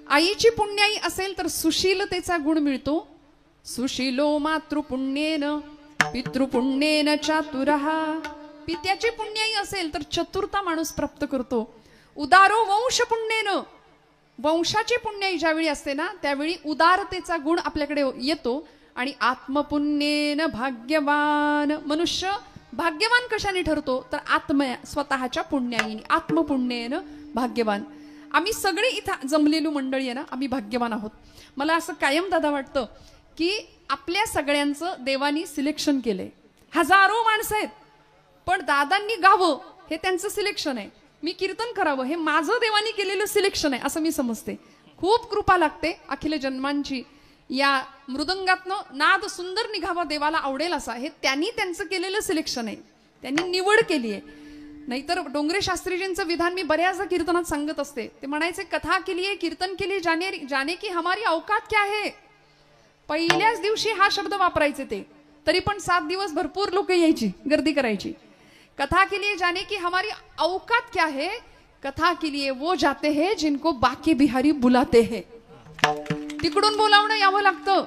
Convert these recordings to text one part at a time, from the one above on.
आईची पुण्याई असेल तर सुशीलतेचा गुण मिळतो. सुशीलो मातृपुण्येन पितृपुण्येन चातुरः. पित्याची पुण्याई असेल तर चतुरता माणूस प्राप्त करतो. उदारो वंश पुण्येन. वंशाची पुण्याई ज्यावेळी असते ना त्यावेळी उदारतेचा गुण आपल्याकडे येतो. आणि आत्मपुण्येन भाग्यवान. मनुष्य भाग्यवान कशाने ठरतो तर स्वतःच्या पुण्याईने. आत्मपुण्येन भाग्यवान. आम्ही सगळे इथं जमलेली मंडळी आहे ना, आम्ही भाग्यवान आहोत. मला असं कायम दादा वाटतं की आपल्या सगळ्यांचं देवानी सिलेक्शन केलंय. हजारो माणसं आहेत पण दादांनी गावं हे त्यांचं सिलेक्शन आहे. मी कीर्तन करावं हे माझं देवानी केलेलं सिलेक्शन आहे असं मी समजते. खूप कृपा लागते अखिल जन्मांची. या मृदंगातनं नाद सुंदर निघावा देवाला आवडेल असा हे त्यांनी त्यांचं केलेलं सिलेक्शन आहे. त्यांनी निवड केली आहे. नाहीतर डोंगरे शास्त्रीजींचं विधान मी बऱ्याचदा कीर्तनात सांगत असते. ते म्हणायचे कथा केली आहे कीर्तन केली जाने की हमारी औकात क्या है. पहिल्याच दिवशी हा शब्द वापरायचे ते. तरी पण 7 दिवस भरपूर लोक यायची गर्दी करायची. कथा के लिए जाने की हमारी औकात क्या है. कथा के लिए वो जाते हैं जिनको बाके बिहारी बुलाते हैं. तिकडून बोलावणं यावं लागतं.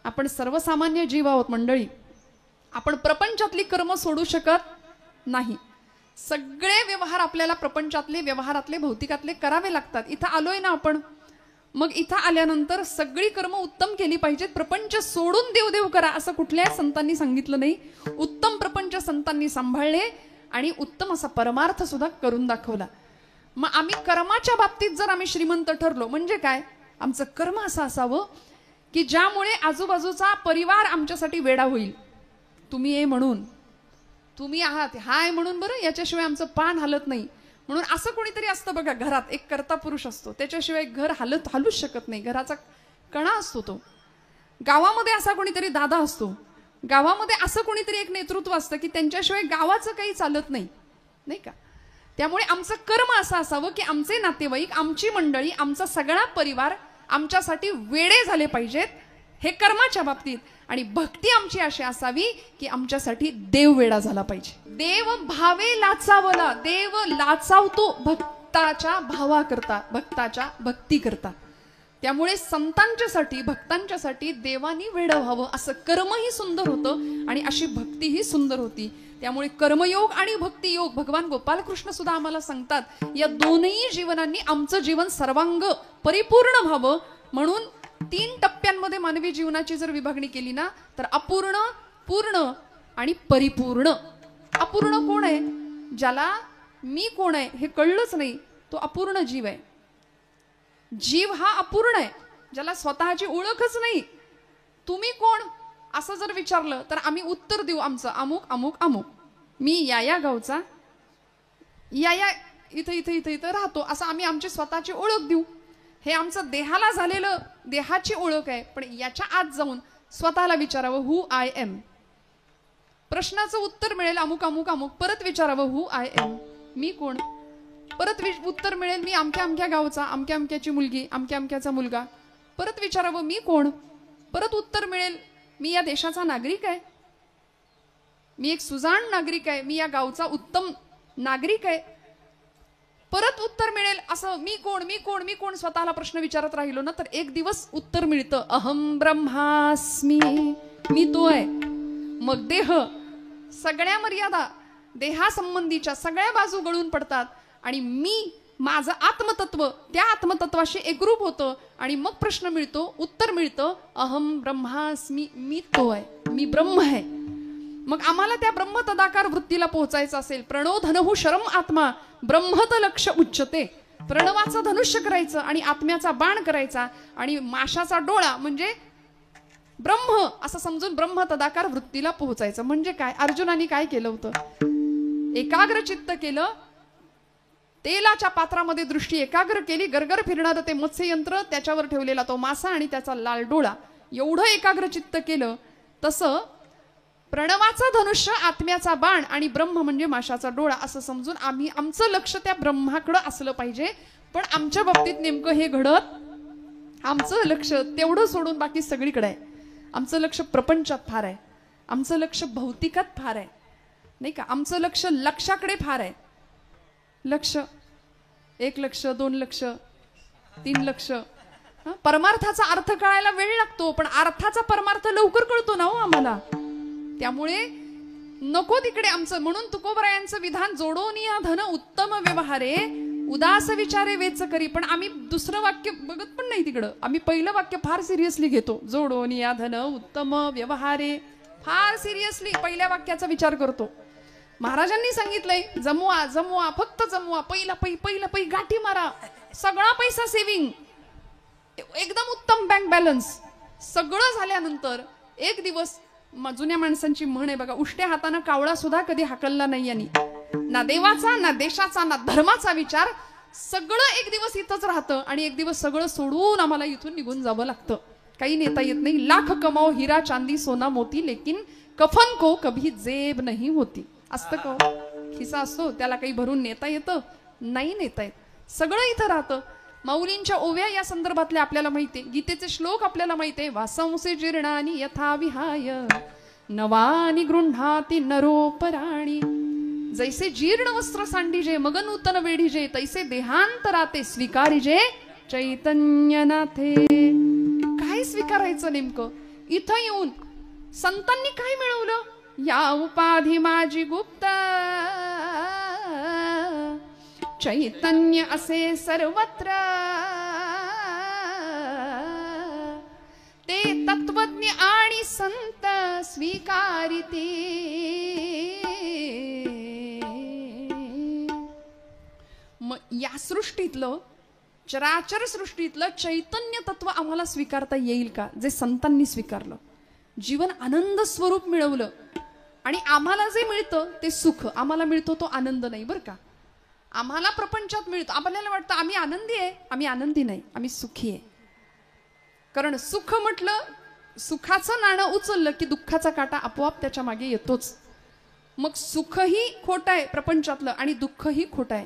आपण सर्वसामान्य जीव आहोत मंडळी. आपण प्रपंचातली कर्म सोडू शकत नाही. सगळे व्यवहार आपल्याला प्रपंचातले व्यवहारातले भौतिकातले करावे लागतात. इथं आलोय ना आपण, मग इथं आल्यानंतर सगळी कर्म उत्तम केली पाहिजेत. प्रपंच सोडून देव करा असं कुठल्याच संतांनी सांगितलं नाही. उत्तम प्रपंच संतांनी सांभाळले आणि उत्तम असा परमार्थ सुद्धा करून दाखवला. मग आम्ही कर्माच्या बाबतीत जर आम्ही श्रीमंत ठरलो म्हणजे काय, आमचं कर्म असं असावं की ज्यामुळे आजूबाजूचा परिवार आमच्यासाठी वेडा होईल. तुम्ही ये म्हणून, तुम्ही आहात हाय म्हणून, बरं याच्याशिवाय आमचं पान हलत नाही म्हणून. असं कोणीतरी असतं बघा घरात, एक कर्ता पुरुष असतो, त्याच्याशिवाय घर हलूच शकत नाही. घराचा कणा असतो तो. गावामध्ये असा कोणीतरी दादा असतो, गावामध्ये असं कोणीतरी एक नेतृत्व असतं की त्यांच्याशिवाय गावाचं काही चालत नाही, नाही का. त्यामुळे आमचं कर्म असं असावं की आमचे नातेवाईक, आमची मंडळी, आमचा सगळा परिवार आमच्यासाठी वेडे झाले पाहिजेत हे कर्माच्या बाबतीत. आणि भक्ती आमची अशी असावी की आमच्यासाठी देव वेडा झाला पाहिजे. देव भावे लाचावला. देव लाचावतो भक्ताच्या भावाकरता, भक्ताच्या भक्ती करता. त्यामुळे संतांच्यासाठी भक्तांच्यासाठी देवानी वेड व्हावं असं कर्मही सुंदर होतं आणि अशी भक्तीही सुंदर होती. त्यामुळे कर्मयोग आणि भक्तियोग भगवान गोपालकृष्ण सुद्धा आम्हाला सांगतात या दोनही जीवनांनी आमचं जीवन सर्वांग परिपूर्ण व्हावं. म्हणून 3 टप्प्यांमध्ये मानवी जीवनाची जर विभागणी केली ना तर अपूर्ण, पूर्ण आणि परिपूर्ण. अपूर्ण कोण आहे, ज्याला मी कोण आहे हे कळलंच नाही तो अपूर्ण जीव आहे. जीव हा अपूर्ण आहे ज्याला स्वतःची ओळखच नाही. तुम्ही कोण असं जर विचारलं तर आम्ही उत्तर देऊ आमचं अमुक अमुक अमुक. मी या गावचा, या इथं राहतो असं आम्ही आमची स्वतःची ओळख देऊ. हे आमचं देहाला झालेलं देहाची ओळख आहे. पण याच्या आत जाऊन स्वतःला विचारावं हु आय एम. प्रश्नाचं उत्तर मिळेल अमुक अमुक अमुक. परत विचारावं हु आय एम, मी कोण. परत उत्तर मिळेल मी अमक्या अमक्या गावचा, अमक्या अमक्याची मुलगी, अमक्या अमक्याचा मुलगा. परत विचारावं मी कोण. परत उत्तर मिळेल मी या देशाचा नागरिक आहे, मी एक सुजाण नागरिक आहे, मी या गावचा उत्तम नागरिक आहे. परत उत्तर मिळेल असं मी कोण मी कोण मी कोण स्वतःला प्रश्न विचारत राहिलो ना तर एक दिवस उत्तर मिळतं अहम ब्रह्मास्मी, मी तो आहे. मग देह, सगळ्या मर्यादा देहासंबंधीच्या सगळ्या बाजू गळून पडतात आणि मी माझं आत्मतत्व त्या आत्मतत्वाशी एकरूप होतं आणि मग प्रश्न मिळतो, उत्तर मिळतं अहम ब्रह्मास्मी, मी तो आहे, मी ब्रह्म आहे. मग आम्हाला त्या ब्रह्म तदाकार वृत्तीला पोहोचायचं असेल, प्रणो धनहु शरम आत्मा ब्रह्मत लक्ष उच्चते. प्रणवाचं धनुष्य करायचं आणि आत्म्याचा बाण करायचा आणि माशाचा डोळा म्हणजे ब्रह्म असं समजून ब्रह्म तदाकार वृत्तीला पोहोचायचं. म्हणजे काय, अर्जुनाने काय केलं होतं, एकाग्र चित्त केलं, तेलाच्या पात्रामध्ये दृष्टी एकाग्र केली, गरगर फिरणारं ते मत्स्ययंत्र, त्याच्यावर ठेवलेला तो मासा आणि त्याचा लाल डोळा, एवढं एकाग्र चित्त केलं. तसं प्रणवाचं धनुष्य, आत्म्याचा बाण आणि ब्रह्म म्हणजे माशाचा डोळा असं समजून आम्ही आमचं लक्ष त्या ब्रह्माकडं असलं पाहिजे. पण आमच्या बाबतीत नेमकं हे घडत, आमचं लक्ष तेवढं सोडून बाकी सगळीकडे आहे. आमचं लक्ष प्रपंचात फार आहे, आमचं लक्ष भौतिकात फार आहे, नाही का. आमचं लक्ष लक्षाकडे फार आहे. लक्ष 1 लक्ष 2 लक्ष 3 लक्ष परमार्थाचा अर्थ कळायला वेळ लागतो, पण अर्थाचा परमार्थ लवकर कळतो ना हो आम्हाला. त्यामुळे नको तिकडे आमचं. म्हणून तुकोबरायांचं विधान, जोडोनिया धन उत्तम व्यवहारे उदास विचारे वेच करी. पण आम्ही दुसरं वाक्य बघत पण नाही तिकडं. आम्ही पहिलं वाक्य फार सिरियसली घेतो. जोडोनिया धन उत्तम व्यवहारे, फार सिरियसली पहिल्या वाक्याचा विचार करतो. महाराजांनी सांगितलंय जमवा जमवा, फक्त जमवा, पहिला पै गाठी मारा, सगळा पैसा सेविंग, एकदम उत्तम बँक बॅलन्स. सगळं झाल्यानंतर एक दिवस, जुन्या माणसांची म्हण आहे बघा, उष्ट्या हातानं कावळा सुद्धा कधी हाकलला नाही यांनी. ना देवाचा, ना देशाचा, ना धर्माचा विचार. सगळं एक दिवस इथंच राहतं आणि एक दिवस सगळं सोडून आम्हाला इथून निघून जावं लागतं. काही नेता येत नाही. लाख कमाओ हिरा चांदी सोना मोती, लेकिन कफन को कभी जेब नहीं होती. असतं का? खिसा असतो त्याला काही भरून नेता येतं? नाही नेता येत. सगळं इथं राहतं. माऊलींच्या ओव्या या संदर्भातल्या आपल्याला माहितीये, गीतेचे श्लोक आपल्याला माहितीये. वासंसे जीर्णानि यथा विहाय नवानि गृह्णाति नरोपराणि. जैसे जीर्ण वस्त्र सांडिजे मग नूतन वेढीजे, तैसे देहांतराते स्वीकारिजे चैतन्यनाथे. काय स्वीकारायचं नेमकं? इथं येऊन संतांनी काय मिळवलं? या उपाधी माझी गुप्त, चैतन्य असे सर्वत्र. ते तत्वज्ञ आणि संत स्वीकारिते. मग या सृष्टीतलं, चराचर सृष्टीतलं चैतन्य तत्व आम्हाला स्वीकारता येईल का? जे संतांनी स्वीकारलं. जीवन आनंद स्वरूप मिळवलं. आणि आम्हाला जे मिळतं ते सुख, आम्हाला मिळतो तो आनंद नाही बरं का. आम्हाला प्रपंचात मिळतो, आपल्याला वाटतं आम्ही आनंदी आहे. आम्ही आनंदी नाही, आम्ही सुखी आहे. कारण सुख म्हटलं, सुखाचं नाणं उचललं की दुःखाचा काटा आपोआप त्याच्या मागे येतोच. मग सुखही खोटं आहे प्रपंचातलं आणि दुःखही खोटं आहे.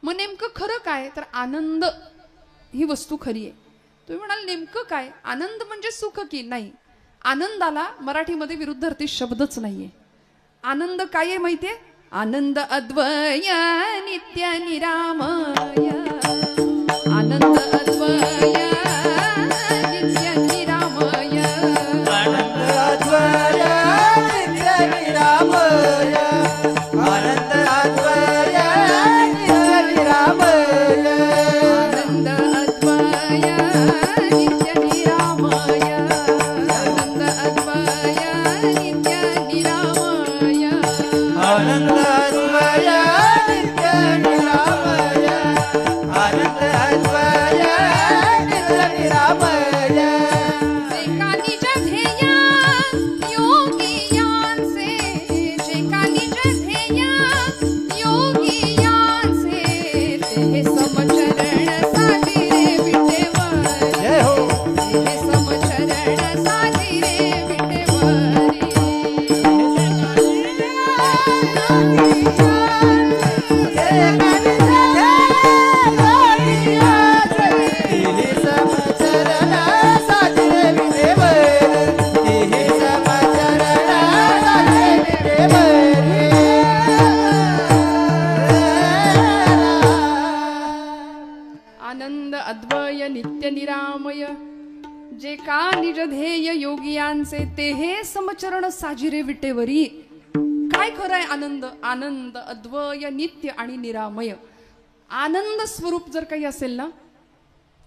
मग नेमकं खरं काय? तर आनंद ही वस्तू खरी आहे. तुम्ही म्हणाल नेमकं काय? आनंद म्हणजे सुख की नाही? आनंदाला मराठीमध्ये विरुद्धार्थी शब्दच नाहीये. आनंद काय आहे माहितीये? आनंद अद्वय नित्य निरामय. आनंद अद्वय नित्य निरामय. आनंद अद्वय नित्य निरामय. आनंद अद्वय नित्य निरामय. आनंद अद्वय नित्य निरामय. आनंद अद्वय नित्य निरामय. आनंद अद्वय नित्य निरामय. आनंद अद्वय नित्य निरामय. जे का निज ध्येय योगियांचे, जे का निज ध्येय योगियांचे, ते समचरण साधिरे विटेवरी. जय हो. ते समचरण साधिरे विटेवरी. आनंद अद्वय नित्य निरामय. जे का निज ध्येय योगियांचे, ते हे समचरण साजिरे विटेवरी. काय खरं आहे आनंद? आनंद अद्वय नित्य आणि निरामय. आनंद स्वरूप जर काही असेल ना,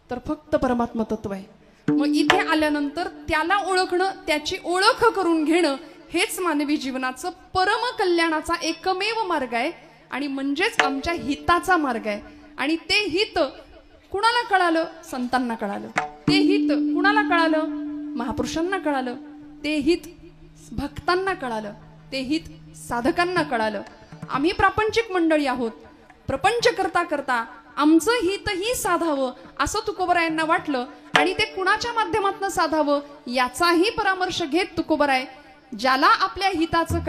तर फक्त परमात्मा तत्व आहे. मग इथे आल्यानंतर त्याला ओळखणं, त्याची ओळख करून घेणं, हेच मानवी जीवनाचं परम कल्याणाचा एकमेव मार्ग आहे. आणि म्हणजेच आमच्या हिताचा मार्ग आहे. आणि ते हित कुणाला कळालं? संतांना कळालं. ते हित कुणाला कळालं? महापुरुषांना कळालं. ते हित भक्तांना कळालं. ते हित साधकांना कळालं. आम्ही प्रापंचिक मंडळी आहोत. प्रपंच करता करता आमचं हितही साधावं असं तुकोबरायांना वाटलं. आणि ते कुणाच्या माध्यमातून साधावं याचाही परामर्श घेत तुकोबराय, ज्याला आपल्या हिताचं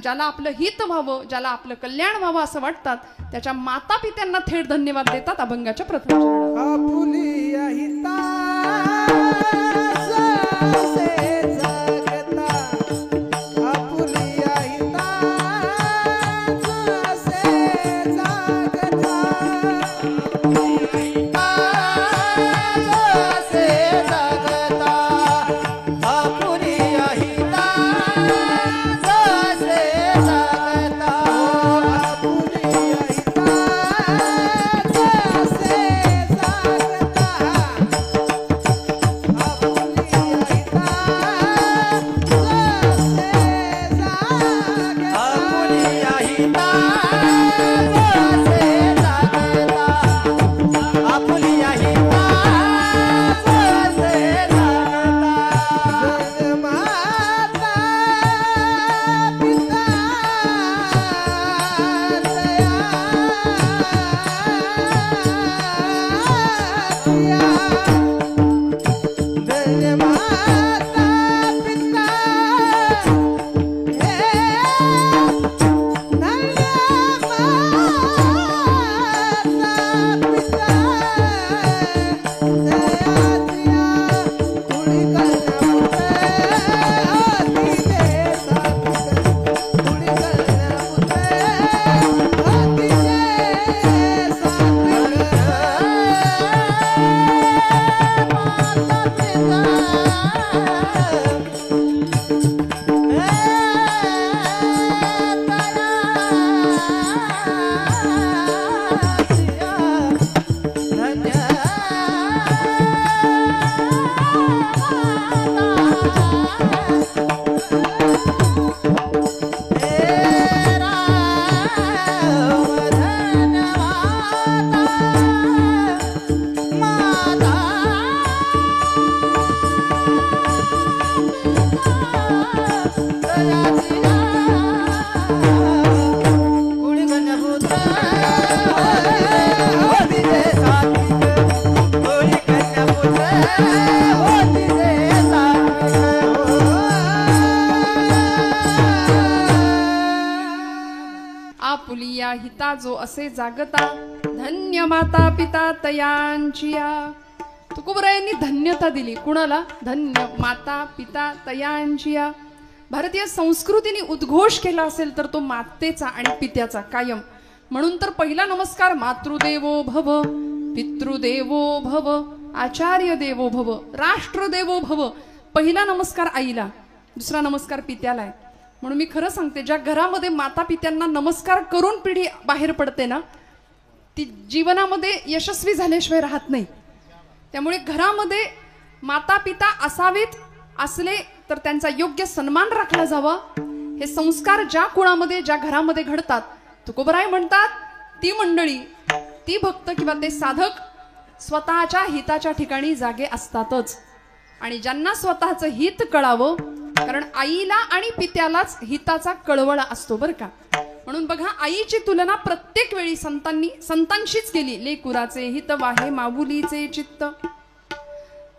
ज्याला आपलं हित व्हावं, ज्याला आपलं कल्याण व्हावं असं वाटतात, त्याच्या माता पित्यांना थेट धन्यवाद देतात अभंगाच्या प्रथम चरणात. आपुलिया हिताचे जगता. आपुलिया हिताचे जगता. जो असे जागता धन्य माता पिता तयांचिया. तुकोबरायांनी धन्यता दिली कुणाला? धन्य माता पिता तयांचिया. भारतीय संस्कृतीने उद्घोष केला असेल तर तो मातेचा आणि पित्याचा कायम. म्हणून तर पहिला नमस्कार मातृदेवो भव, पितृदेवो भव, आचार्य देवो भव, राष्ट्रदेवो भव. पहिला नमस्कार आईला, दुसरा नमस्कार पित्याला आहे. म्हणून मी खरं सांगते, ज्या घरामध्ये माता पित्यांना नमस्कार करून पिढी बाहेर पडते ना, ती जीवनामध्ये यशस्वी झाल्याशिवाय राहत नाही. त्यामुळे घरामध्ये माता पिता असावेत, असले तर त्यांचा योग्य सन्मान राखला जावा. हे संस्कार ज्या कुळामध्ये ज्या घरामध्ये घडतात, तुकोबराय म्हणतात ती मंडळी, ती भक्त किंवा ते साधक स्वतःच्या हिताच्या ठिकाणी जागे असतातच. आणि ज्यांना स्वतःचं हित कळावं, कारण आईला आणि पित्यालाच हिताचा कळवळा असतो बरं का. म्हणून बघा, आईची तुलना प्रत्येक वेळी संतांशीच केली. लेकुराचे हित वाहे माऊलीचे चित्त.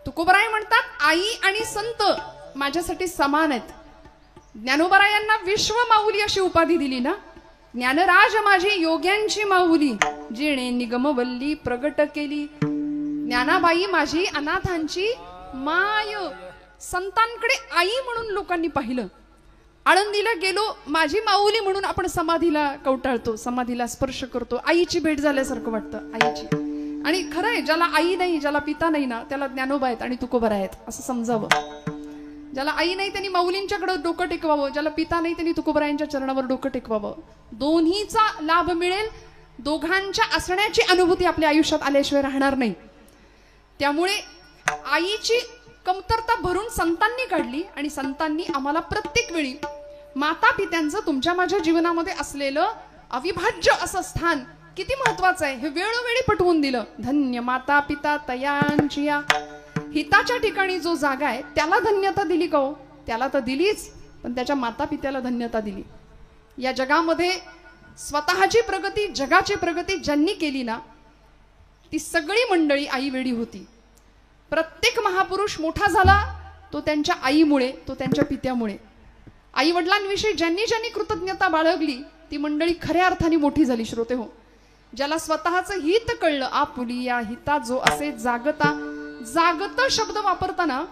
तुकोबराय म्हणतात आई आणि संत माझ्यासाठी समान आहेत. ज्ञानोबरायांना विश्व माऊली अशी उपाधी दिली ना. ज्ञानराज माझी योग्यांची माऊली, जिणे निगमवल्ली प्रगट केली. ज्ञानाबाई माझी अनाथांची माय. संतांकडे आई म्हणून लोकांनी पाहिलं. आळंदीला गेलो, माझी माऊली म्हणून आपण समाधीला कवटाळतो, समाधीला स्पर्श करतो. आईची भेट झाल्यासारखं वाटतं आईची. आणि खरं आहे, ज्याला आई नाही, ज्याला पिता नाही ना, त्याला ज्ञानोबा आहेत आणि तुकोबरा आहेत असं समजावं. ज्याला आई नाही त्यांनी माऊलींच्याकडे डोकं टेकवावं, ज्याला पिता नाही त्यांनी तुकोबरायांच्या चरणावर डोकं टेकवावं. दोन्हीचा लाभ मिळेल. दोघांच्या असण्याची अनुभूती आपल्या आयुष्यात आल्याशिवाय राहणार नाही. त्यामुळे आईची कमतरता भरून संतांनी काढली आणि संतांनी आम्हाला प्रत्येक वेळी माता पित्यांचं तुमच्या माझ्या जीवनामध्ये असलेलं अविभाज्य असं स्थान किती महत्वाचं आहे हे वेळोवेळी पटवून दिलं. धन्य माता पिता तयांचिया. हिताच्या ठिकाणी जो जागा आहे त्याला धन्यता दिली का हो? त्याला तर दिलीच, पण त्याच्या माता पित्याला धन्यता दिली. या जगामध्ये स्वतःची प्रगती, जगाची प्रगती ज्यांनी केली ना, ती सगळी मंडळी आई वेळी होती. प्रत्येक महापुरुष मोठा झाला तो त्यांच्या आईमुळे, तो त्यांच्या पित्यामुळे. आई वडिलांविषयी ज्यांनी ज्यांनी कृतज्ञता बाळगली ती मंडळी खऱ्या अर्थाने मोठी झाली. श्रोते हो, ज्याला स्वतःचं हित कळलं, आपुली या हिता जो असे जागता. जागत शब्द वापरताना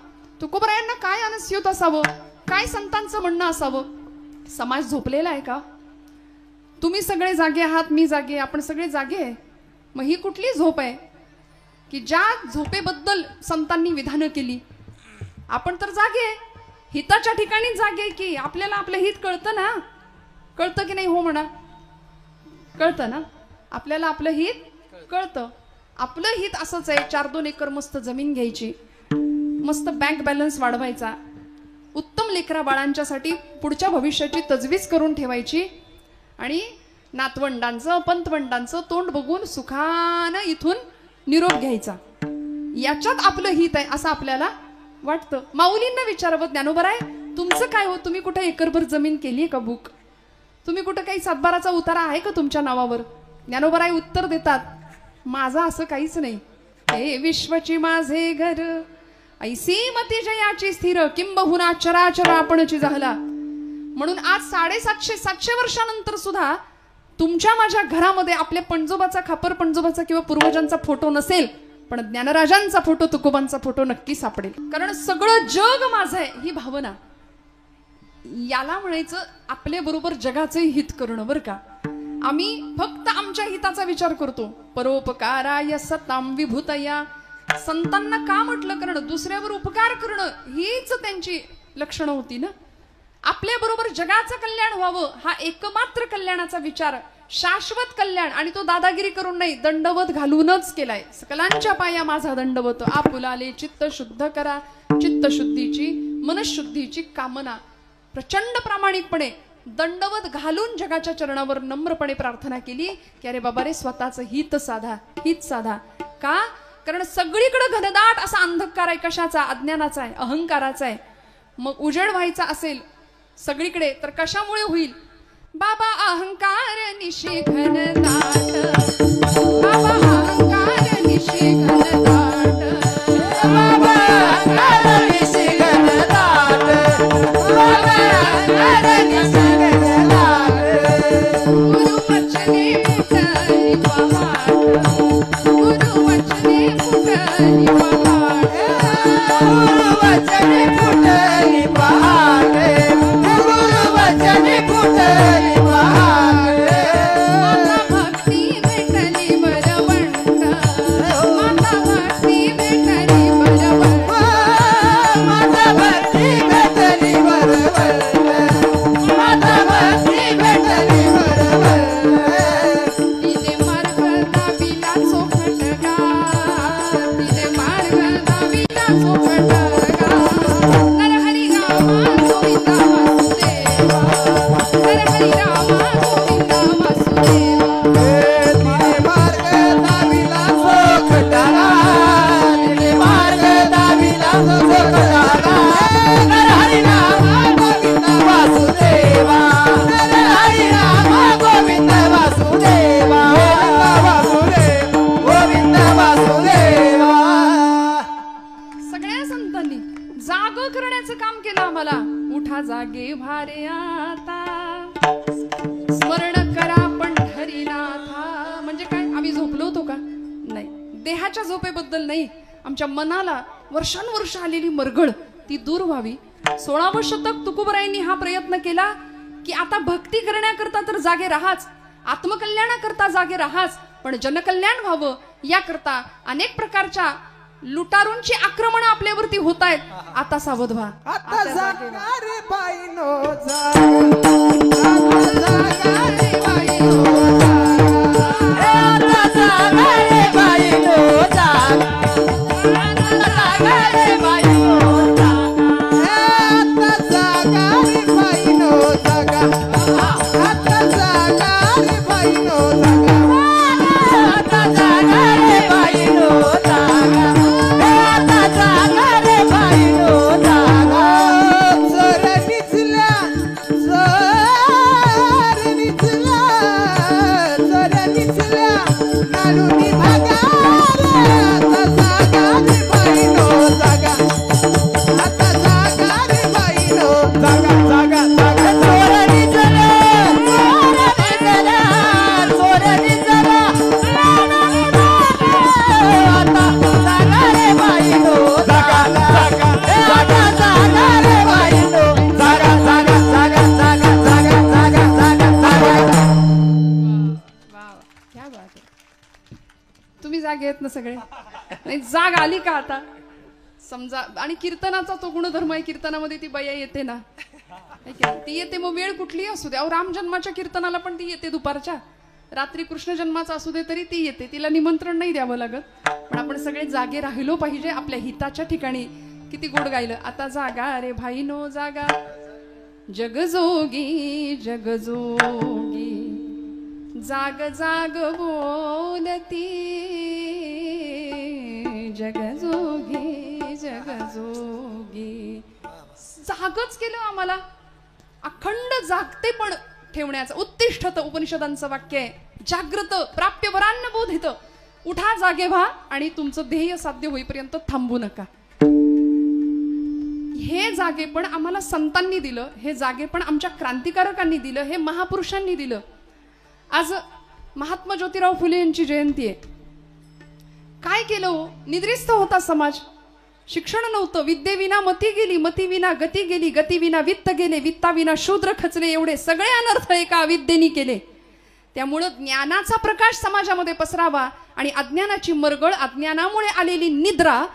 तुकोबरायांना काय अनस्यूत असावं, काय संतांचं म्हणणं असावं? समाज झोपलेला आहे का? तुम्ही सगळे जागे आहात, मी जागे, आपण सगळे जागे आहे. मग ही कुठली झोप आहे की ज्या झोपेबद्दल संतांनी विधानं केली? आपण तर जागे आहे, हिताच्या ठिकाणी जागे की आपल्याला आपलं हित कळतं ना. कळतं की नाही? हो म्हणा. कळतं ना, आपल्याला आपलं हित कळतं. आपलं हित असंच आहे, 4-2 एकर मस्त जमीन घ्यायची, मस्त बँक बॅलन्स वाढवायचा, उत्तम लेकरा बाळांच्यासाठी पुढच्या भविष्याची तजवीज करून ठेवायची आणि नातवंडांचं पंतवंडांचं तोंड बघून सुखानं इथून निरोप घ्यायचा. याच्यात आपलं हित आहे असं आपल्याला वाटतं. माऊलींना विचारावं, ज्ञानोबराय तुमचं काय हो? तुम्ही कुठे एकरभर जमीन केली का बुक? तुम्ही कुठं काही सातबाराचा उतारा आहे का तुमच्या नावावर? ज्ञानोबराय उत्तर देतात, माझं असं काहीच नाही. हे विश्वची माझे घर, ऐसी मती जयाची स्थिर, किंबहुना चराचर आपणची झाला. म्हणून आज 750 वर्षानंतर सुद्धा तुमच्या माझ्या घरामध्ये आपल्या पणजोबाचा, खापर पणजोबाचा किंवा पूर्वजांचा फोटो नसेल, पण ज्ञानराजांचा फोटो, तुकोबांचा फोटो नक्की सापडेल. कारण सगळं जग माझं आहे ही भावना, याला म्हणायचं आपल्या बरोबर जगाचे हित करणं बरं का. आम्ही फक्त आमच्या हिताचा विचार करतो. परोपकाराय सताम विभूतया. संतांना का म्हटलं करणं? दुसऱ्यावर उपकार करणं हीच त्यांची लक्षणं होती ना. आपल्या बरोबर जगाचं कल्याण व्हावं हा एकमात्र कल्याणाचा विचार, शाश्वत कल्याण. आणि तो दादागिरी करून नाही, दंडवत घालूनच केलाय. सकलांच्या पाया माझा दंडवत, आपुलाले चित्त शुद्ध करा. चित्तशुद्धीची, मनशुद्धीची कामना प्रचंड प्रामाणिकपणे दंडवत घालून जगाच्या चरणावर नम्रपणे प्रार्थना केली की अरे बाबा रे, स्वतःचं हित साधा, हित साधा. का? कारण सगळीकडे घनदाट असा अंधकार आहे. कशाचा? अज्ञानाचा आहे, अहंकाराचा आहे. मग उजेड व्हायचा असेल सगळीकडे तर कशामुळे होईल? बाबा अहंकार निशी घनदाट, बाबा अहंकार निशी घनदाट, बाबा अहंकार निशी घनदाट, बाबा अहंकार निशी घनदाट. गुरु वचने जागे भारे आता स्मरण करा पंढरीनाथा. म्हणजे काय आम्ही झोपलो होतो का? नाही, देहाच्या झोपेबद्दल नाही, आमच्या मनाला वर्षानुवर्ष आलेली मरगळ ती दूर व्हावी. 16वे शतक तुकोबरायांनी हा प्रयत्न केला की आता भक्ती करण्याकरता तर जागे राहाच, आत्मकल्याणाकरता जागे राहाच, पण जनकल्याण व्हावं याकरता अनेक प्रकारच्या लुटारूंची आक्रमण आपल्यावरती होत आहेत. आता सावध व्हा. आता जागा रे बाईनो जागा, आता जागा रे बाईनो जागा, आता जागा रे बाईनो जागा, आता जागा रे बाईनो जागा, आता जागा रे बाईनो जागा, आता जागा रे बाईनो जागा, आता जागा रे बाईनो जागा. तुम्ही जागे आहेत ना सगळे? नाही, जाग आली का आता समजा. आणि कीर्तनाचा तो गुणधर्म आहे, कीर्तनामध्ये ती बया येते ना, ती येते मग वेळ कुठली असू दे. अहो, राम जन्माच्या कीर्तनाला पण ती येते दुपारच्या, रात्री कृष्ण जन्माचा असू दे तरी ती येते, तिला निमंत्रण नाही द्यावं लागत. पण आपण सगळे जागे राहिलो पाहिजे आपल्या हिताच्या ठिकाणी. किती गोड गायलं. आता जागा रे भाईनो जागा, जगजोगी जगजोगी, जाग जाग बोलती, जगजोगी जगजोगी. जागच केलं आम्हाला, अखंड जागते पण ठेवण्याचं उत्तिष्ठत उपनिषदांचं वाक्य आहे. जागृत प्राप्य वरान्न बोधित. उठा, जागे व्हा आणि तुमचं ध्येय साध्य होईपर्यंत थांबू नका. हे जागेपण आम्हाला संतांनी दिलं, हे जागेपण आमच्या क्रांतिकारकांनी दिलं, हे महापुरुषांनी दिलं. आज महात्मा ज्योतिराव फुले यांची जयंती आहे. काय केलं? निद्रिस्त होता समाज, शिक्षण नव्हतं, विद्येविना मती गेली, मतीविना गती गेली, गतीविना वित्त गेले, वित्ताविना शूद्र खचले, एवढे सगळे अनर्थ एका अविद्येने केले. त्यामुळं ज्ञानाचा प्रकाश समाजामध्ये पसरावा आणि अज्ञानाची मरगळ, अज्ञानामुळे आलेली निद्रा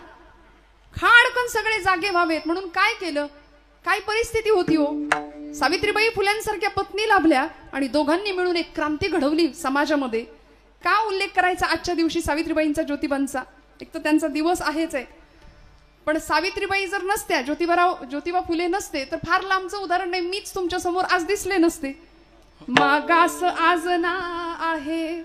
खाडकन सगळे जागे व्हावेत म्हणून काय केलं? काय परिस्थिती होती हो? सावित्रीबाई फुल्यांसारख्या पत्नी लाभल्या आणि दोघांनी मिळून एक क्रांती घडवली समाजामध्ये. का उल्लेख करायचा आजच्या दिवशी सावित्रीबाईंचा, ज्योतिबांचा? एक तर त्यांचा दिवस आहेच आहे, पण सावित्रीबाई जर नसत्या, ज्योतिबा फुले नसते तर फार लांबचं उदाहरण नाही, मीच तुमच्या समोर आज दिसले नसते. मागास आज ना आहे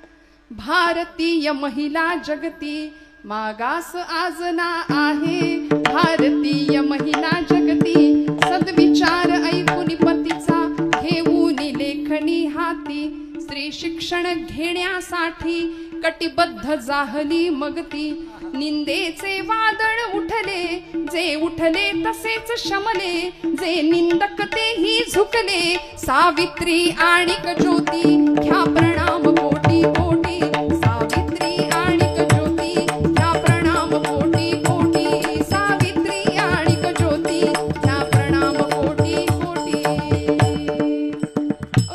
भारतीय महिला जगती, मागास आज ना आहे भारतीय महिला जगती, सद्विचार ऐकून पतीचा घेऊन लेखणी हाती, स्त्री शिक्षण घेण्यासाठी कटिबद्ध जाहली मगती, निंदेचे वादळ उठले, जे उठले तसेच शमले, जे निंदक तेही झुकले, सावित्री आणिक ज्योती घ्या प्रणाम कोटी कोटी, सावित्री आणिक ज्योती घ्या प्रणाम कोटी कोटी, सावित्री आणिक ज्योती घ्या प्रणाम कोटी कोटी.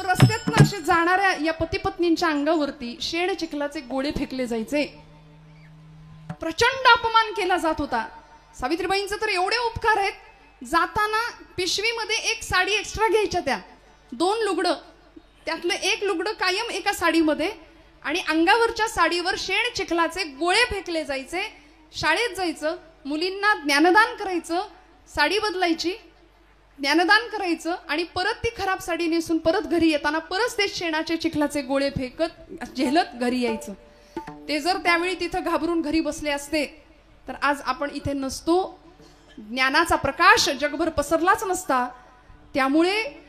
रस्त्यात असे जाणाऱ्या या पती पत्नींच्या अंगावरती शेण चिखलाचे गोळे फेकले जायचे, प्रचंड अपमान केला जात होता. सावित्रीबाईंचे तर एवढे उपकार आहेत, जाताना पिशवीमध्ये एक साडी एक्स्ट्रा घ्यायच्या, त्या 2 लुगडं, त्यातलं एक लुगडं कायम एका साडीमध्ये, आणि अंगावरच्या साडीवर शेण चिखलाचे गोळे फेकले जायचे. शाळेत जायचं, मुलींना ज्ञानदान करायचं, साडी बदलायची, ज्ञानदान करायचं आणि परत ती खराब साडी नेसून परत घरी येताना परत ते शेणाचे चिखलाचे गोळे फेकत झेलत घरी यायचं. ते जर त्यावेळी तिथं घाबरून घरी बसले असते तर आज आपण इथे नसतो, ज्ञानाचा प्रकाश जगभर पसरलाच नसता. त्यामुळे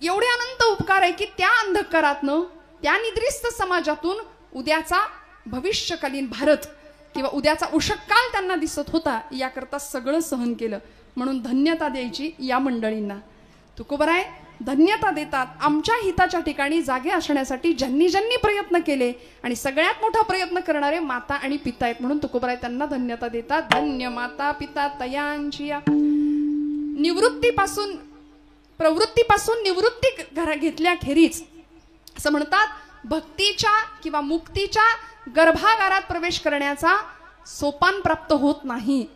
एवढे अनंत उपकार आहे की त्या अंधकारातनं, त्या निद्रिस्त समाजातून उद्याचा भविष्यकालीन भारत किंवा उद्याचा उषःकाल त्यांना दिसत होता, याकरता सगळं सहन केलं. म्हणून धन्यता द्यायची या मंडळींना. तुकोबराय धन्यता देतात आमच्या हिताच्या ठिकाणी जागे असण्यासाठी ज्यांनी ज्यांनी प्रयत्न केले, आणि सगळ्यात मोठा प्रयत्न करणारे माता आणि पिता आहेत. म्हणून तुकोबराय त्यांना धन्यता देतात. धन्य माता पिता तयांची. निवृत्तीपासून प्रवृत्तीपासून निवृत्ती घेतल्याखेरीज असं म्हणतात, भक्तीच्या किंवा मुक्तीच्या गर्भागारात प्रवेश करण्याचा सोपान प्राप्त होत नाही.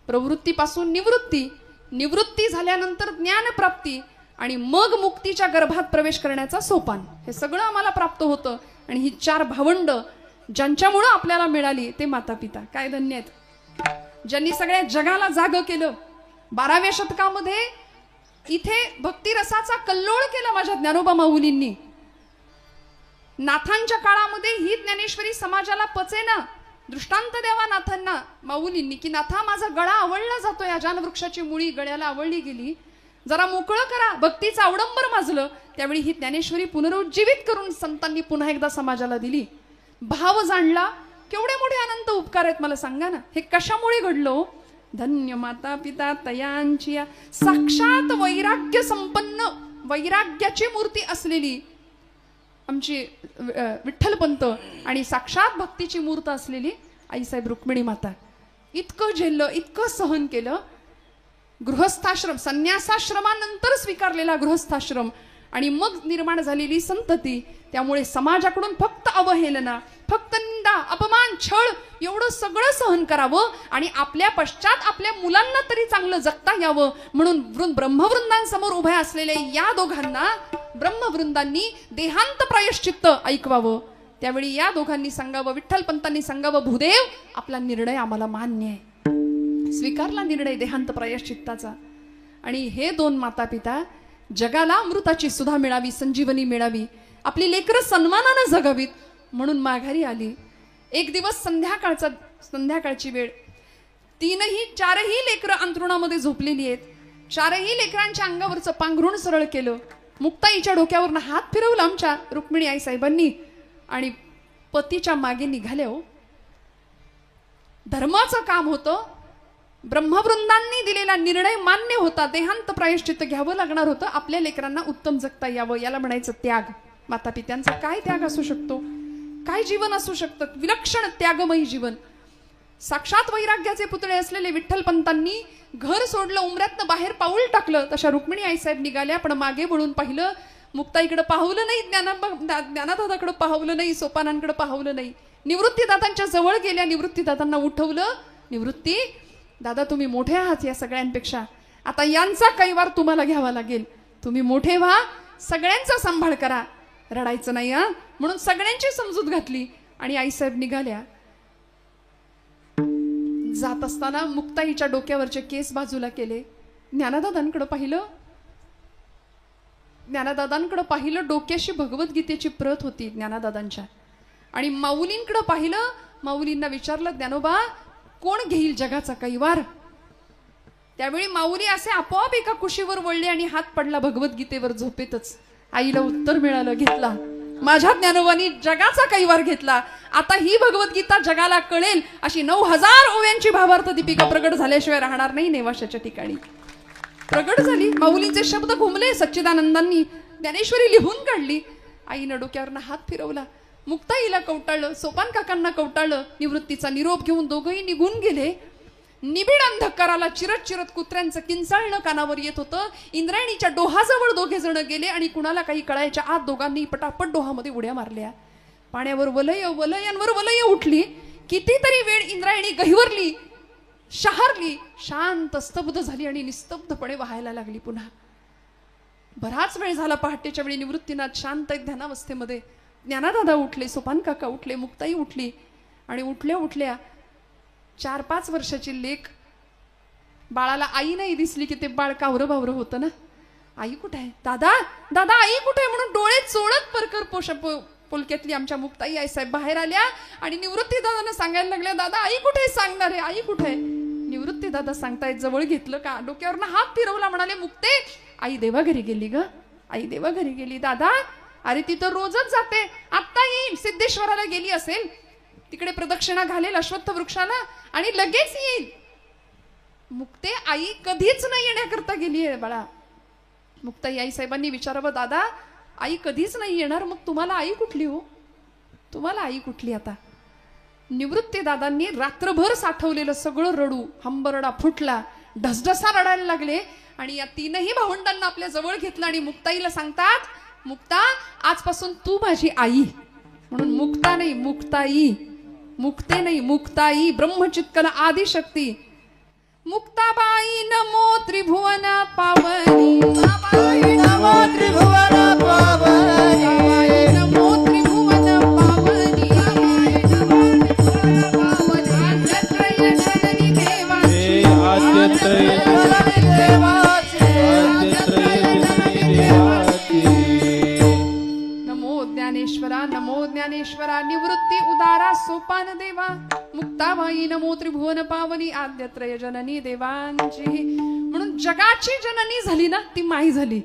प्रवृत्तीपासून निवृत्ती, निवृत्ती झाल्यानंतर ज्ञानप्राप्ती आणि मग मुक्तीच्या गर्भात प्रवेश करण्याचा सोपान, हे सगळं आम्हाला प्राप्त होतं. आणि ही 4 भावंड ज्यांच्यामुळं आपल्याला मिळाली ते माता पिता काय धन्य आहेत, ज्यांनी सगळ्या जगाला जाग केलं. 12व्या शतकामध्ये इथे भक्तिरसाचा कल्लोळ केला माझ्या ज्ञानोबा माऊलींनी. नाथांच्या काळामध्ये ही ज्ञानेश्वरी समाजाला पचेना. दृष्टांत द्यावा नाथांना माऊलींनी की नाथा माझा गळा आवळला जातोय, या जान वृक्षाची मुळी गळ्याला आवळली गेली, जरा मोकळं करा. भक्तीचं अवडंबर माजलं. त्यावेळी ही ज्ञानेश्वरी पुनरुज्जीवित करून संतांनी पुन्हा एकदा समाजाला दिली. भाव जाणला. केवढे मोठे अनंत उपकार आहेत मला सांगा ना. हे कशामुळे घडलो? धन्य माता पिता तयांची. साक्षात वैराग्य संपन्न, वैराग्याची मूर्ती असलेली आमची विठ्ठलपंत आणि साक्षात भक्तीची मूर्त असलेली आईसाहेब रुक्मिणी माता. इतकं झेललं, इतकं सहन केलं. गृहस्थाश्रम, संन्यासाश्रमानंतर स्वीकारलेला गृहस्थाश्रम आणि मग निर्माण झालेली संतती. त्यामुळे समाजाकडून फक्त अवहेलना, फक्त निंदा, अपमान, छळ एवढं सगळं सहन करावं आणि आपल्या पश्चात आपल्या मुलांना तरी चांगलं जगता यावं म्हणून ब्रह्मवृंदांसमोर उभ्या असलेल्या या दोघांना ब्रह्मवृंदांनी देहांत प्रायश्चित्त ऐकवावं. त्यावेळी या दोघांनी सांगावं, विठ्ठलपंतांनी सांगावं, भूदेव आपला निर्णय आम्हाला मान्य आहे. स्वीकारला निर्णय देहांत प्रायश्चित्ताचा. आणि हे 2 माता पिता जगाला अमृताची सुधा मिळावी, संजीवनी मिळावी, आपली लेकरं सन्मानानं जगावीत म्हणून माघारी आली. एक दिवस संध्याकाळची वेळ, 4ही लेकरं अंथरुणामध्ये झोपलेली आहेत. 4ही लेकरांच्या अंगावरचं पांघरुण सरळ केलं. मुक्ताईच्या डोक्यावरनं हात फिरवला आमच्या रुक्मिणी आई साहेबांनी आणि पतीच्या मागे निघाल्या. हो, धर्माचं काम होतं. ब्रह्मवृंदांनी दिलेला निर्णय मान्य होता. देहांत प्रायश्चित्त घ्यावं लागणार होतं. आपल्या लेकरांना उत्तम जगता यावं, याला म्हणायचं त्याग. माता पित्यांचा काय त्याग असू शकतो, काय जीवन असू शकतं, विलक्षण त्यागमयी जीवन. साक्षात वैराग्याचे पुतळे असलेले विठ्ठलपंतांनी घर सोडलं, उमऱ्यातनं बाहेर पाऊल टाकलं. तशा रुक्मिणी आईसाहेब निघाल्या, पण मागे वळून पाहिलं. मुक्ताईकडे पाहवलं नाही, ज्ञानादादाकडे पाहवलं नाही, सोपानांकडे पाहवलं नाही. निवृत्तीदादांच्या जवळ गेल्या, निवृत्तीदादांना उठवलं. निवृत्ती दादा, तुम्ही मोठे आहात या सगळ्यांपेक्षा, आता यांचा कैवार तुम्हाला घ्यावा लागेल. तुम्ही मोठे व्हा, सगळ्यांचा सांभाळ करा, रडायचं नाही हा. म्हणून सगळ्यांची समजूत घातली आणि आईसाहेब निघाल्या. जात असताना मुक्ताईच्या डोक्यावरचे केस बाजूला केले. ज्ञानदादांकडे पाहिलं. डोक्याशी भगवद्गीतेची प्रत होती ज्ञानदादांच्या. आणि माऊलींकडे पाहिलं. माऊलींना विचारलं, ज्ञानोबा कोण घेईल जगाचा कैवार? त्यावेळी माऊली असे आपोआप एका कुशीवर वळले आणि हात पडला भगवद्गीतेवर झोपेतच. आईला उत्तर मिळालं, घेतला. माझ्या ज्ञानोबानी जगाचा कैवार घेतला. आता ही भगवद्गीता जगाला कळेल अशी 9000 ओव्यांची भावार्थ दीपिका प्रगट झाल्याशिवाय राहणार नाही नेवाशाच्या ठिकाणी. प्रगट झाली. माऊलींचे शब्द घुमले. सच्चिदानंदांनी ज्ञानेश्वरी लिहून काढली. आईनं डोक्यावरनं हात फिरवला. मुक्ताईला कवटाळलं, सोपान काकांना कवटाळलं. निवृत्तीचा निरोप घेऊन दोघंही निघून गेले. निबिड अंधकाराला चिरत चिरत कुत्र्यांचं किंचाळणं कानावर येत होतं. इंद्रायणीच्या डोहाजवळ दोघे जण गेले आणि कुणाला काही कळायच्या आत दोघांनी पटापट डोहामध्ये उड्या मारल्या. पाण्यावर वलयांवर वलय उठली. कितीतरी वेळ इंद्रायणी गहिवरली, शहारली, शांत स्तब्ध झाली आणि निस्तब्धपणे वाहायला लागली. पुन्हा बराच वेळ झाला. पहाटेच्या वेळी निवृत्तीनाथ शांत ध्यानावस्थेमध्ये. ज्ञानादादा उठले, सोपान काका उठले, मुक्ताई उठली आणि उठल्या 4-5 वर्षाची लेक, बाळाला आई नाही दिसली की ते बाळ कावरं बावरं होतं ना. आई कुठे आहे, दादा दादा आई कुठे आहे म्हणून डोळे चोळत परकर पोलक्यातली आमच्या मुक्ताई आई साहेब बाहेर आल्या आणि निवृत्ती दादांना सांगायला लागल्या, दादा आई कुठे आहे, सांगणार आहे आई कुठे आहे. निवृत्ती दादा सांगतायत, जवळ घेतलं का डोक्यावरनं हात फिरवला, म्हणाले, मुक्ते आई देवा घरी गेली ग, आई देवा घरी गेली. दादा अरे तिथं रोजच जाते, आत्ता येईल, सिद्धेश्वराला गेली असेल, तिकडे प्रदक्षिणा घालेल अश्वत्थ वृक्षाला आणि लगेच येईल. मुक्ते आई कधीच नाही येण्याकरता गेली आहे बाळा. मुक्ताई आई साहेबांनी विचारावं, दादा आई कधीच नाही येणार, मग तुम्हाला आई कुठली हो, तुम्हाला आई कुठली आता. निवृत्ती दादांनी रात्रभर साठवलेलं सगळं रडू हंबरडा फुटला, ढसढसा रडायला लागले आणि या 3ही भावंडांना आपल्या जवळ घेतलं आणि मुक्ताईला सांगतात, मुक्ता आजपासून तू माझी आई. म्हणून मुक्ता नाही मुक्ताई, मुक्ते नाही मुक्ताई, ब्रह्मचित्कल आदिशक्ती. मुक्ताबाई नमो त्रिभुवन पावनी, नमो त्रिभुवन पावनी, नमो त्रिभुवन पावनी, आद्यत्रय जननी देवाची, आद्यत्रय जननी देवाची, नमो ज्ञानेश्वरा, नमो ज्ञानेश्वरा, निवृत्ती उदारा सोपान देवा, मुक्ताबाई नमो त्रिभुवन पावनी, आद्यत्रय जननी देवांची. म्हणून जगाची जननी झाली ना ती माई झाली.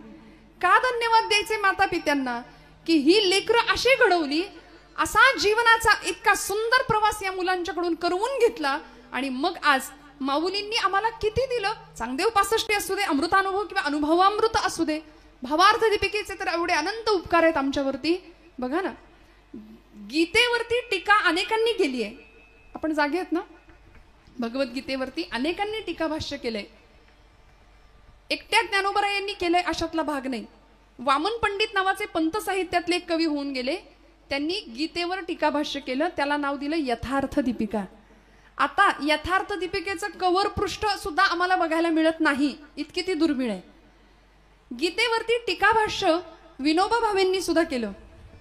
का धन्यवाद द्यायचे माता पित्यांना की ही लेकरं अशी घडवली, असा जीवनाचा इतका सुंदर प्रवास या मुलांच्याकडून करवून घेतला आणि मग आज माऊलींनी आम्हाला किती दिलं. चांगदेव 65 असू दे, अमृतानुभव किंवा अनुभवामृत असू दे, भावार्थ दीपिकेचे तर एवढे अनंत उपकार आहेत आमच्यावरती. बघा ना, गीतेवरती टीका अनेकांनी केली आहे. आपण जागे आहेत ना, भगवद्गीतेवरती अनेकांनी टीका भाष्य केलंय. एकट्या ज्ञानोबा यांनी केलंय अशातला भाग नाही. वामन पंडित नावाचे पंत साहित्यातले एक कवी होऊन गेले, त्यांनी गीतेवर टीका भाष्य केलं, त्याला नाव दिलं यथार्थ दीपिका. आता यथार्थ दीपिकेचं कव्हर पृष्ठ सुद्धा आम्हाला बघायला मिळत नाही, इतकी ती दुर्मिळ आहे. गीतेवरती टीका भाष्य विनोबा भावेंनी सुद्धा केलं.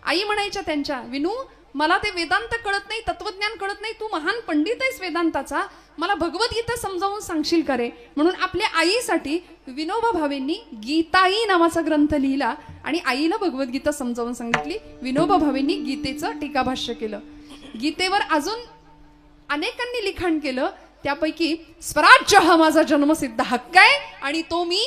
आई म्हणायच्या त्यांच्या, विनू मला ते वेदांत कळत नाही, तत्वज्ञान कळत नाही, तू महान पंडित आहेस वेदांताचा, मला भगवद्गीता समजावून सांगशील का रे. म्हणून आपल्या आईसाठी विनोबा भावेंनी गीताई नावाचा ग्रंथ लिहिला आणि आईला भगवद्गीता समजावून सांगितली. विनोबा भावेंनी गीतेचं टीकाभाष्य केलं. गीतेवर अजून अनेकांनी लिखाण केलं, त्यापैकी स्वराज्य हा माझा जन्मसिद्ध हक्क आहे आणि तो मी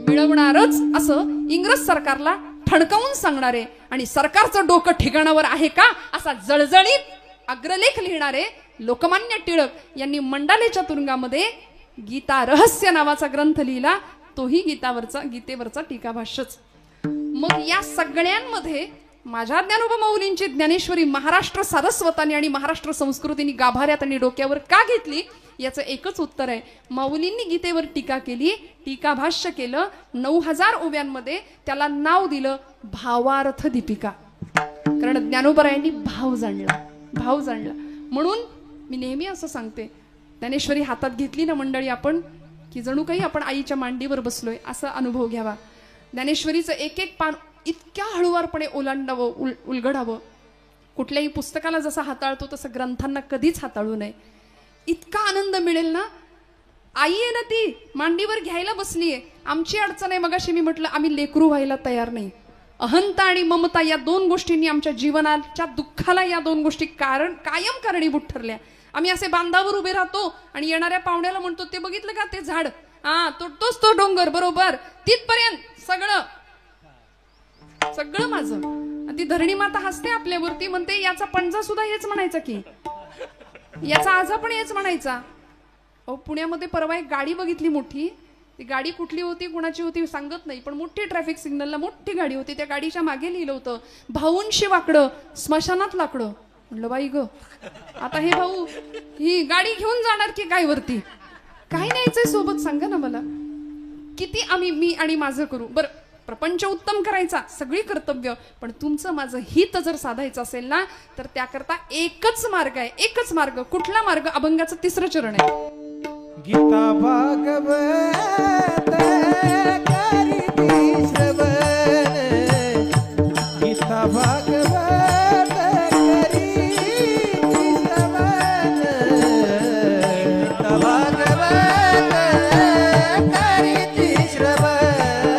मिळवणारच असं इंग्रज सरकारला ठणकावून सांगणारे आणि सरकारचं डोकं ठिकाणावर आहे का असा जळजळीत अग्रलेख लिहिणारे लोकमान्य टिळक यांनी मंडालेच्या तुरुंगामध्ये गीता रहस्य नावाचा ग्रंथ लिहिला, तोही गीतेवरचा टीकाभाष्यच. मग या सगळ्यांमध्ये माझ्या ज्ञानोबा माऊलींची ज्ञानेश्वरी महाराष्ट्र सारस्वतांनी आणि महाराष्ट्र संस्कृतीने गाभाऱ्यात आणि डोक्यावर का घेतली याचं एकच उत्तर आहे. माऊलींनी गीतेवर टीका केली, टीकाभाष्य केलं, 9000 ओव्यांमध्ये त्याला नाव दिलं भावार्थ दीपिका. कारण ज्ञानोबरायांनी भाव जाणला. म्हणून मी नेहमी असं सांगते, ज्ञानेश्वरी हातात घेतली ना मंडळी आपण, की जणू काही आपण आईच्या मांडीवर बसलोय असा अनुभव घ्यावा. ज्ञानेश्वरीचं एक एक पान इतक्या हळुवारपणे ओलांडावं, उलगडावं. कुठल्याही पुस्तकाला जसं हाताळतो तसं ग्रंथांना कधीच हाताळू नये. इतका आनंद मिळेल ना. आई आहे ना ती मांडीवर घ्यायला बसलीये. आमची अडचण आहे, मगाशी मी म्हटलं आम्ही लेकरू व्हायला तयार नाही. अहंता आणि ममता या 2 गोष्टींनी आमच्या जीवनाच्या दुःखाला या 2 गोष्टी कायम कारणीभूत ठरल्या. आम्ही असे बांधावर उभे राहतो आणि येणाऱ्या पाहुण्याला म्हणतो, ते बघितलं का ते झाड, तोच तो डोंगर, बरोबर तिथपर्यंत सगळं माझं. ती धरणी माता हसते आपल्यावरती, म्हणते याचा पणजा सुद्धा हेच म्हणायचा की याचा आजा पण हेच म्हणायचा. अहो पुण्यामध्ये परवा एक गाडी बघितली मोठी, ती गाडी कुठली होती कुणाची होती सांगत नाही, पण मोठी ट्रॅफिक सिग्नलला मोठी गाडी होती. त्या गाडीच्या मागे लिहिलं होतं भाऊंशी वाकडं स्मशानात लाकडं. म्हणलं बाई ग, आता हे भाऊ ही गाडी घेऊन जाणार की काय वरती, काय न्यायचंय सोबत सांगा ना मला. किती मी आणि माझं करू बरं. प्रपंच उत्तम करायचा सगळी कर्तव्य, पण तुमचं माझं हित जर साधायचं असेल ना तर त्याकरता एकच मार्ग आहे, एकच मार्ग. कुठला मार्ग? अभंगाचं 3रं चरण आहे. गीता भागवत करीती श्रवण, गीता भागवत करीती श्रवण, करीती श्रवण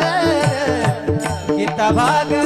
गीता भागवत